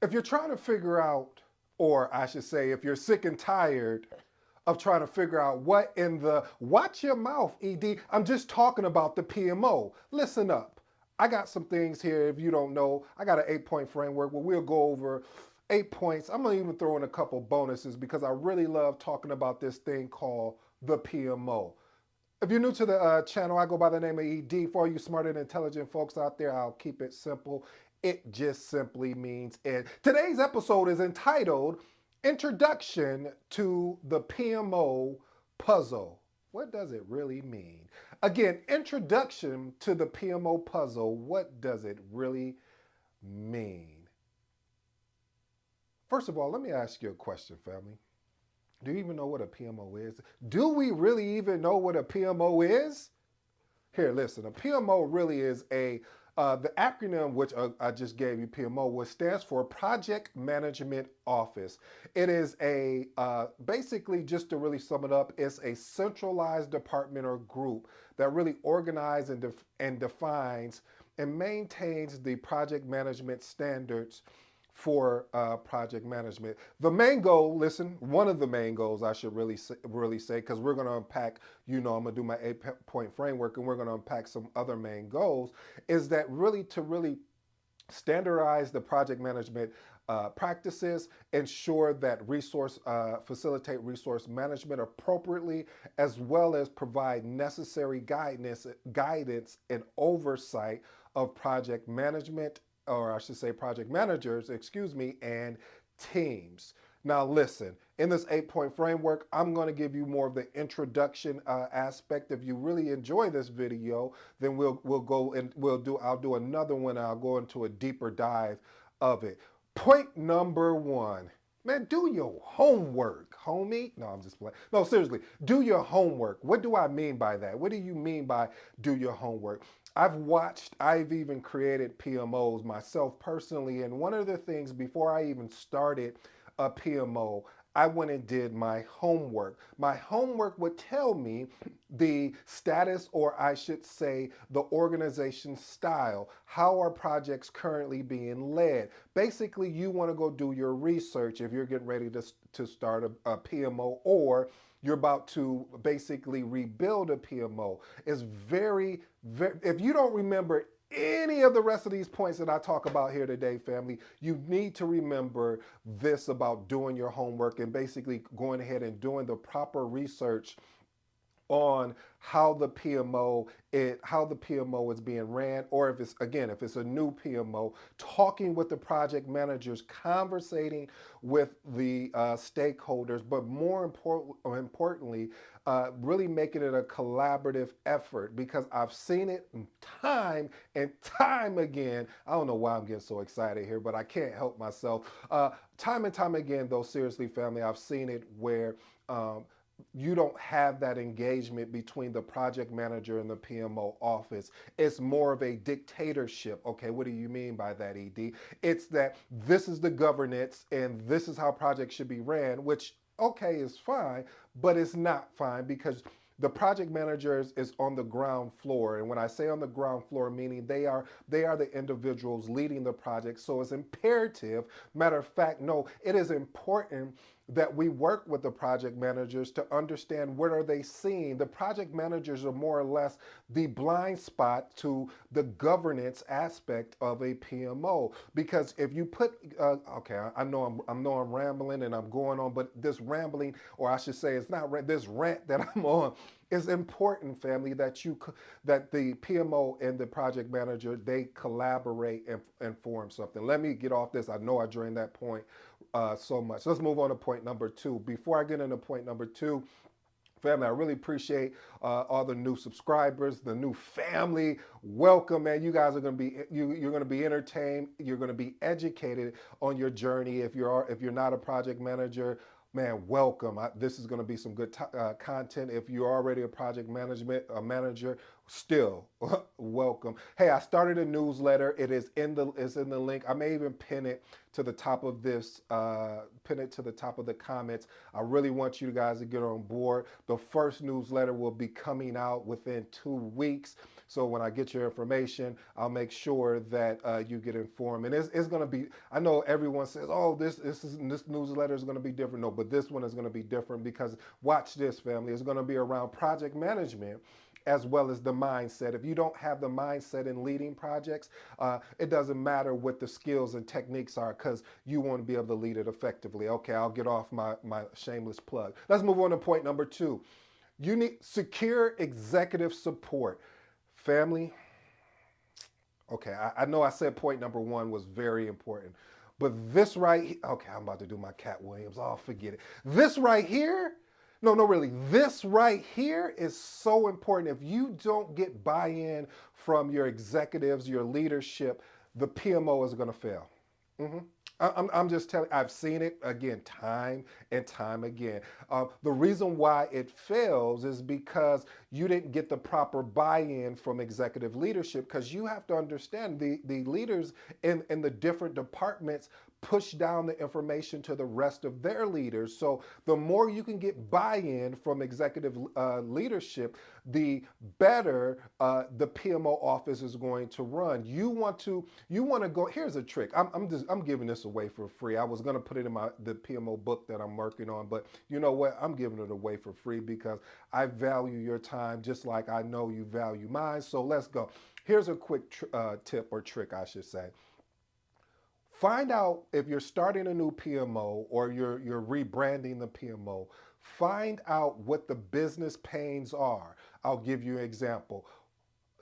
If you're trying to figure out, or I should say, if you're sick and tired of trying to figure out what in the, watch your mouth, ED. I'm just talking about the PMO. Listen up. I got some things here, if you don't know. I got an 8 point framework where we'll go over 8 points. I'm going to even throw in a couple bonuses because I really love talking about this thing called the PMO. If you're new to the channel, I go by the name of ED. For all you smart and intelligent folks out there, I'll keep it simple. It just simply means it. Today's episode is entitled Introduction to the PMO Puzzle. What does it really mean? Again, introduction to the PMO puzzle. What does it really mean? First of all, let me ask you a question, family. Do you even know what a PMO is? Do we really even know what a PMO is? Here, listen, a PMO really is the acronym which I just gave you, PMO, which stands for Project Management Office. It is basically, just to really sum it up, it's a centralized department or group that really organizes and defines and maintains the project management standards for project management. The main goal, listen, one of the main goals I should really say, because we're going to unpack, I'm going to do my 8 point framework and we're going to unpack some other main goals, is that really to really standardize the project management practices, ensure that facilitate resource management appropriately, as well as provide necessary guidance and oversight of project management, or I should say project managers, and teams. Now listen, in this 8 point framework, I'm going to give you more of the introduction aspect. If you really enjoy this video, then we'll go and I'll do another one and I'll go into a deeper dive of it. Point number one. Man, do your homework, homie. No, I'm just playing. No, seriously, do your homework. What do I mean by that? What do you mean by do your homework? I've even created PMOs myself personally. And one of the things before I even started a PMO, I went and did my homework. My homework would tell me the status, or I should say the organization style. How are projects currently being led? Basically, you want to go do your research if you're getting ready to start a PMO, or you're about to basically rebuild a PMO. It's very, if you don't remember any of the rest of these points that I talk about here today, family, you need to remember this about doing your homework and basically going ahead and doing the proper research on how the PMO is being ran, or if it's a new PMO, talking with the project managers, conversating with the stakeholders, but importantly, really making it a collaborative effort, because I've seen it time and time again. I don't know why I'm getting so excited here, but I can't help myself. Time and time again, though, seriously, family, I've seen it where you don't have that engagement between the project manager and the PMO office. It's more of a dictatorship. Okay, what do you mean by that, ED? It's that this is the governance and this is how projects should be ran, which, okay, is fine, but it's not fine, because the project managers is on the ground floor. And when I say on the ground floor, meaning they are the individuals leading the project. So it's imperative, matter of fact, no, it is important that we work with the project managers to understand what are they seeing. The project managers are more or less the blind spot to the governance aspect of a PMO. Because if you put, okay, I know I'm rambling and I'm going on, but this rambling, or I should say, it's not this rant that I'm on, is important, family, that the PMO and the project manager, they collaborate and form something. Let me get off this. I know I drained that point so much. Let's move on to point number two. Before I get into point number two, family, I really appreciate all the new subscribers, the new family. Welcome, man. You guys are going to be you're going to be entertained. You're going to be educated on your journey. If you're not a project manager, man, welcome. This is going to be some good content. If you're already a project manager, still welcome. Hey, I started a newsletter. It's in the link. I may even pin it to the top of the comments. I really want you guys to get on board. The first newsletter will be coming out within 2 weeks. So when I get your information, I'll make sure that you get informed. And it's going to be, I know everyone says, oh, this newsletter is going to be different. No, but this one is going to be different because watch this, family. It's going to be around project management as well as the mindset. If you don't have the mindset in leading projects, it doesn't matter what the skills and techniques are because you won't be able to lead it effectively. Okay, I'll get off my shameless plug. Let's move on to point number 2. You need secure executive support. Family, okay, I know I said point number 1 was very important, but this right, okay, I'm about to do my Cat Williams. Oh, forget it. This right here, no, really, this right here is so important. If you don't get buy-in from your executives, your leadership, the PMO is going to fail. Mm-hmm. I'm just telling, I've seen it again, time and time again. The reason why it fails is because you didn't get the proper buy-in from executive leadership, because you have to understand the leaders in the different departments push down the information to the rest of their leaders. So the more you can get buy-in from executive leadership, the better the PMO office is going to run. You want to go. Here's a trick. I'm giving this away for free. I was going to put it in the PMO book that I'm working on, but you know what? I'm giving it away for free because I value your time just like I know you value mine. So let's go. Here's a quick tip or trick, I should say. Find out if you're starting a new PMO or you're rebranding the PMO. Find out what the business pains are. I'll give you an example.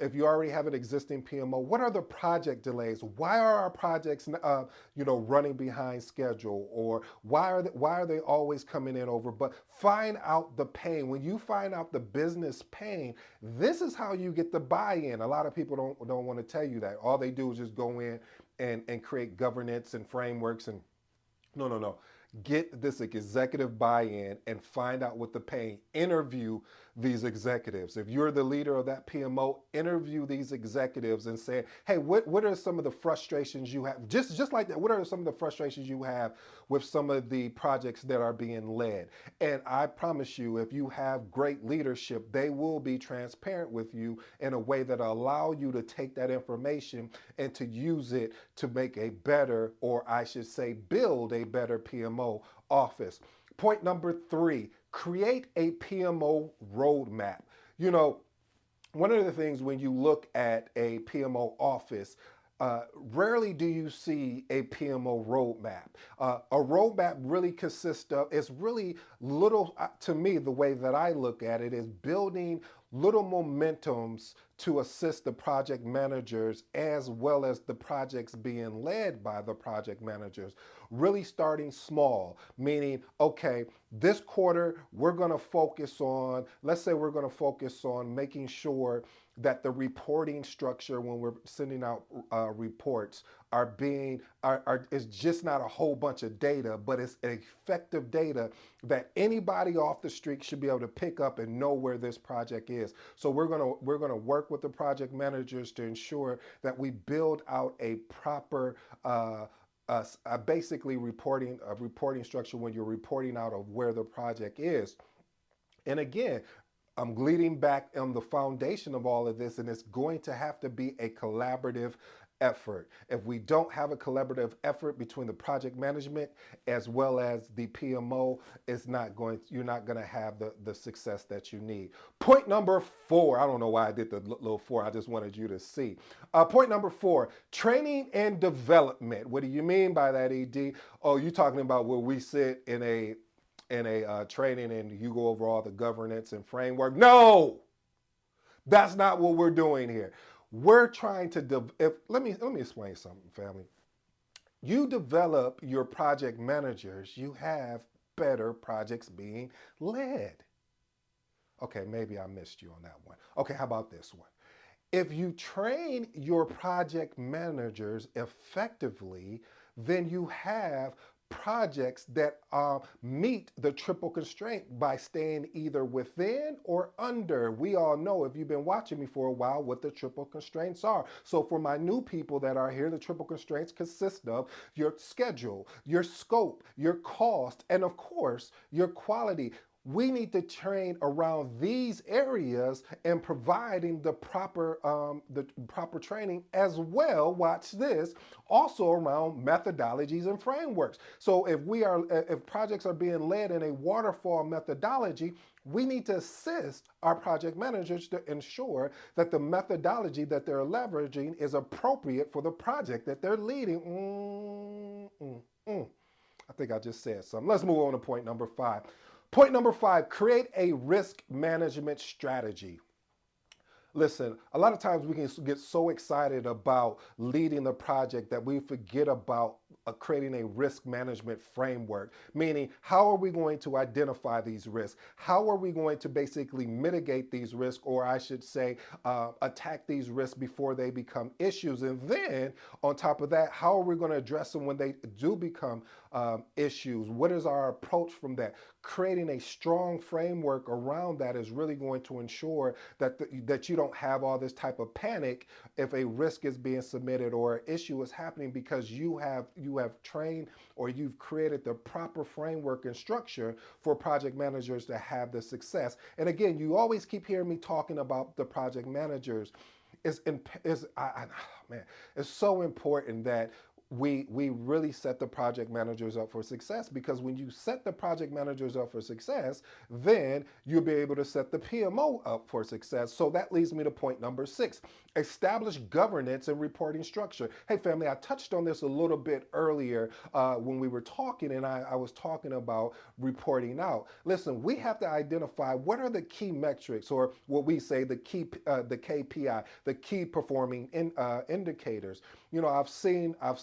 If you already have an existing PMO, what are the project delays? Why are our projects, running behind schedule? Or why are they always coming in over? But find out the pain. When you find out the business pain, this is how you get the buy-in. A lot of people don't want to tell you that. All they do is just go in and create governance and frameworks and no. Get this executive buy-in and find out what the pain. Interview these executives. If you're the leader of that PMO, interview these executives and say, hey, what are some of the frustrations you have? Just like that, what are some of the frustrations you have with some of the projects that are being led? And I promise you, if you have great leadership, they will be transparent with you in a way that allow you to take that information and to use it to make a better, or I should say, build a better PMO office. Point number 3, create a PMO roadmap. One of the things when you look at a PMO office, rarely do you see a PMO roadmap. A roadmap really consists of, it's really little, to me, the way that I look at it is building little momentums to assist the project managers as well as the projects being led by the project managers. Really starting small, meaning, okay, this quarter we're going to focus on, let's say we're going to focus on making sure that the reporting structure when we're sending out reports is just not a whole bunch of data, but it's effective data that anybody off the street should be able to pick up and know where this project is. So we're gonna work with the project managers to ensure that we build out a proper basically reporting structure when you're reporting out of where the project is. And again, I'm leading back on the foundation of all of this, and it's going to have to be a collaborative effort. If we don't have a collaborative effort between the project management as well as the PMO, you're not going to have the success that you need. Point number 4, I don't know why I did the little 4, I just wanted you to see. Point number 4, training and development. What do you mean by that, ED? Oh, you're talking about where we sit in a training and you go over all the governance and framework. No, that's not what we're doing here. We're trying to, let me explain something, family. You develop your project managers, you have better projects being led. Okay, maybe I missed you on that one. Okay, how about this one? If you train your project managers effectively, then you have projects that meet the triple constraint by staying either within or under. We all know, if you've been watching me for a while, what the triple constraints are. So for my new people that are here, the triple constraints consist of your schedule, your scope, your cost, and of course, your quality. we need to train around these areas and providing the proper training as well. Watch this, also around methodologies and frameworks. So if projects are being led in a waterfall methodology, we need to assist our project managers to ensure that the methodology that they're leveraging is appropriate for the project that they're leading. I think I just said something. Let's move on to point number 5. Point number 5, create a risk management strategy. Listen, a lot of times we can get so excited about leading the project that we forget about creating a risk management framework, meaning how are we going to identify these risks? How are we going to basically mitigate these risks, or I should say, attack these risks before they become issues? And then on top of that, how are we going to address them when they do become issues? What is our approach from that? Creating a strong framework around that is really going to ensure that you don't have all this type of panic if a risk is being submitted or an issue is happening, because you have trained or you've created the proper framework and structure for project managers to have the success. And again, you always keep hearing me talking about the project managers. Man, it's so important that we really set the project managers up for success, because when you set the project managers up for success, then you'll be able to set the PMO up for success. So that leads me to point number 6, establish governance and reporting structure. Hey family, I touched on this a little bit earlier when we were talking, and I was talking about reporting out. Listen, we have to identify what are the key metrics, or what we say the KPI, the key performing indicators. You know, seen I've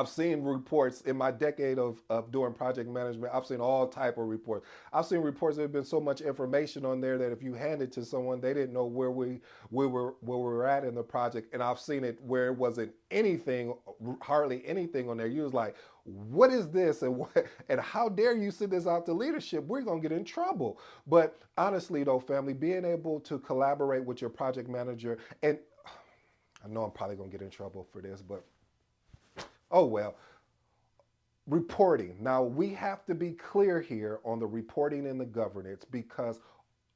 seen reports in my decade of doing project management. I've seen all type of reports. I've seen reports that have been so much information on there that if you hand it to someone, they didn't know where we were at in the project. And I've seen it where it wasn't anything, hardly anything on there. You was like, what is this, and how dare you send this out to leadership? We're gonna get in trouble. But honestly though, family, being able to collaborate with your project manager, and I know I'm probably gonna get in trouble for this, but oh well. Reporting. Now we have to be clear here on the reporting and the governance, because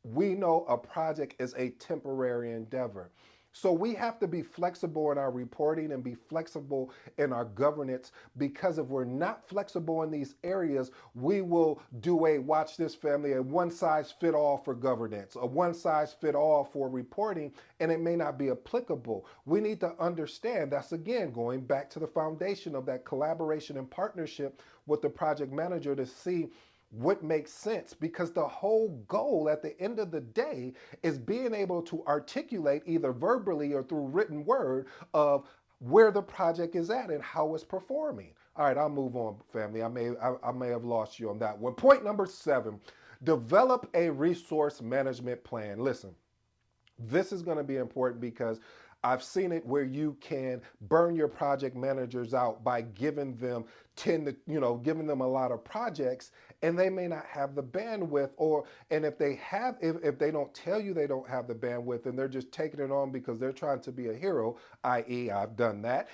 we know a project is a temporary endeavor. So we have to be flexible in our reporting and be flexible in our governance, because if we're not flexible in these areas, we will do watch this family, a one size fit all for governance, a one size fit all for reporting, and it may not be applicable. We need to understand that's, again, going back to the foundation of that collaboration and partnership with the project manager to see what makes sense, because the whole goal at the end of the day is being able to articulate either verbally or through written word of where the project is at and how it's performing. All right, I'll move on, family. I may have lost you on that one. Point number 7, develop a resource management plan. Listen, this is going to be important, because I've seen it where you can burn your project managers out by giving them giving them a lot of projects, and they may not have the bandwidth, and if they don't tell you they don't have the bandwidth, and they're just taking it on because they're trying to be a hero, i.e. I've done that.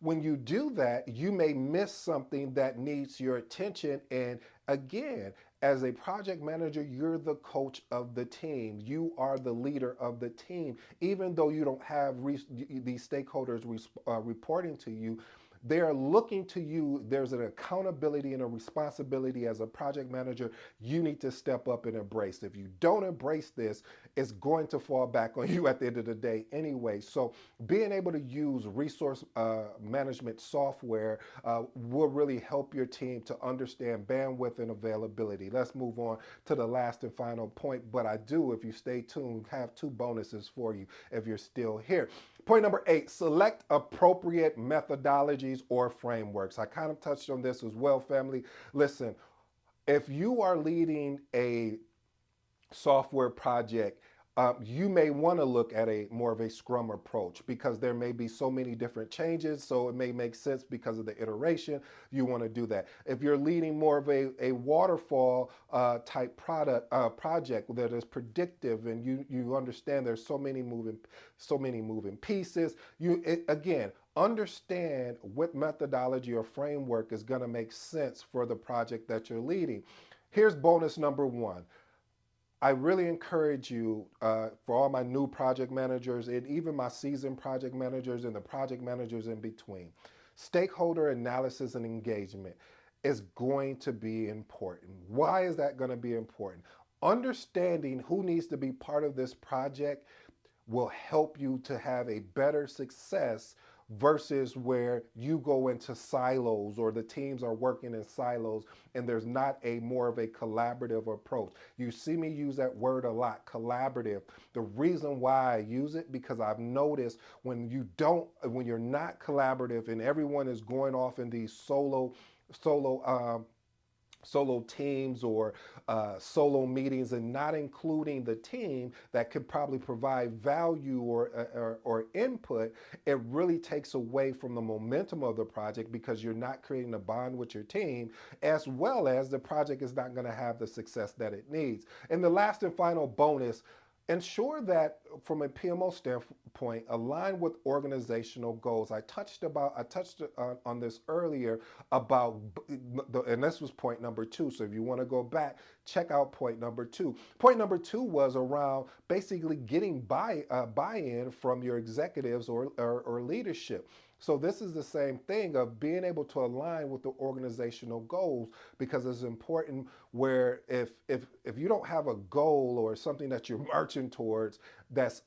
When you do that, you may miss something that needs your attention. And again, as a project manager, you're the coach of the team. You are the leader of the team. Even though you don't have these stakeholders reporting to you, they are looking to you. There's an accountability and a responsibility as a project manager you need to step up and embrace. If you don't embrace this, it's going to fall back on you at the end of the day anyway. So being able to use resource management software will really help your team to understand bandwidth and availability. Let's move on to the last and final point. But I do, if you stay tuned, have 2 bonuses for you if you're still here. Point number 8, select appropriate methodologies or frameworks. I kind of touched on this as well, family. Listen, if you are leading a software project, you may want to look at a more of a Scrum approach, because there may be so many different changes. So it may make sense because of the iteration. You want to do that. If you're leading more of a waterfall type project that is predictive, and you understand there's so many moving pieces, again, understand what methodology or framework is going to make sense for the project that you're leading. Here's bonus number one. I really encourage you, for all my new project managers and even my seasoned project managers and the project managers in between, stakeholder analysis and engagement is going to be important. Why is that going to be important? Understanding who needs to be part of this project will help you to have a better success versus where you go into silos or the teams are working in silos and there's not a more of a collaborative approach. You see me use that word a lot, collaborative. The reason why I use it, because I've noticed when you're not collaborative and everyone is going off in these solo solo teams or solo meetings and not including the team that could probably provide value or input, it really takes away from the momentum of the project because you're not creating a bond with your team, as well as the project is not going to have the success that it needs. And the last and final bonus, ensure that from a PMO standpoint, align with organizational goals. I touched on this earlier about and this was point number two. So if you want to go back, check out point number two. Point number two was around basically getting buy-in from your executives or leadership. So this is the same thing of being able to align with the organizational goals, because it's important where if you don't have a goal or something that you're marching towards that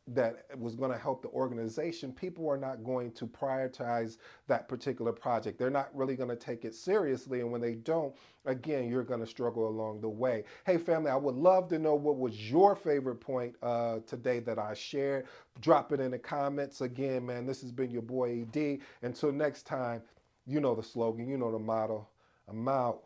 was going to help the organization, people are not going to prioritize that particular project. They're not really going to take it seriously, and when they don't, again, you're going to struggle along the way. Hey family, I would love to know what was your favorite point today that I shared. Drop it in the comments. Again, man, this has been your boy ED. Until next time, you know the slogan, you know the motto. I'm out.